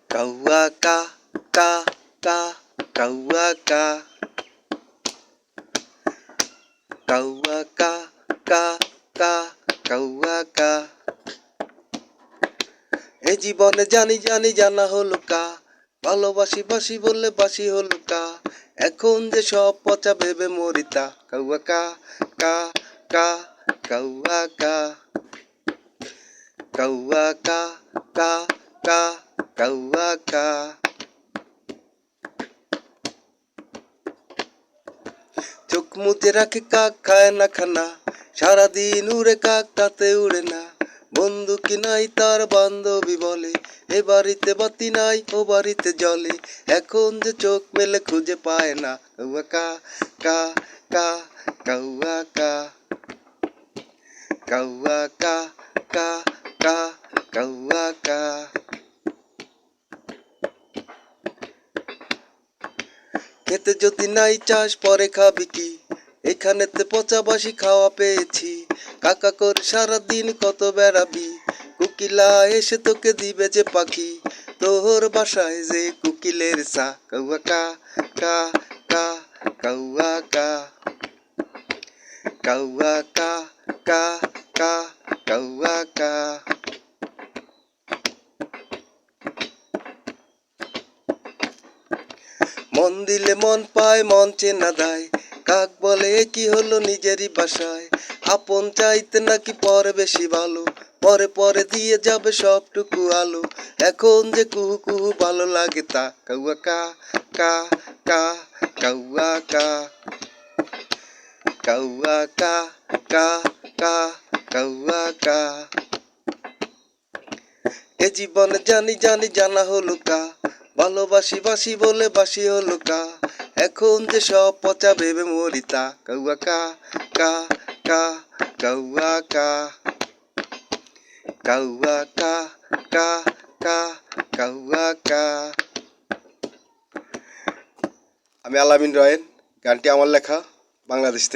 কাউয়া কা কা কা কাউয়া কা কাউয়া কা কা কা কাউয়া কা। এ জীবনে জানি জানি জানা হলো কা, ভালোবাসি বাসি বললে বাসি হলো কা, এখন যে সব পচা ভেবে মরিতা। কাউয়া কা কা কা কাউয়া কা কাউয়া কা কা কা কাউয়া কা। চোখ মুজে রাখে কাক খায় না খানা, সারাদিন উড়ে কাক তাতে উড়ে না। বন্ধু কি নাই তার বান্ধবী বলে, এ বাড়িতে বাতি নাই ও বাড়িতে জ্বলে, এখন যে চোখ মেলে খুঁজে পায় না। কাউয়া কা কা কা কাউয়া কা কাউয়া কা কা কা কাউয়া কা। খেতে যদি নাই চাষ পরে খাবি কি, এখানেতে পচা বাসি খাওয়া পেয়েছি। কাকা করে সারাদিন কত বেড়াবি, কুকিলা এসে তোকে দিবে যে পাখি, তোর বাসায় যে কুকিলের চা। কাউয়া কা কা কা কাউয়া কা কাউয়া কা কা কা কাউয়া কা। মন দিলে মন পায় মন চেনা দায়, কাক বলে এ কি হলো নিজেরই বাসায়। আপন চাইতে নাকি পরে বেশি ভালো, পরে পরে দিয়ে যাবে সবটুকু আলো, এখন যে কুহু কুহু ভালো লাগে তা। কাউয়া কা কা কা কাউয়া কা কাউয়া কা কা কা কাউয়া কা। এ জীবনে জানি জানি জানা হলো কা, ভালোবাসি বাসি বলে বাসি হলো কা, এখন যে সব পচা ভেবে মরিতা। কাউয়া কা কা কা কাউয়া কা কাউয়া কা কা কা কাউয়া কা। আমি আলামিন রয়েন, গানটি আমার লেখা, বাংলাদেশ থেকে।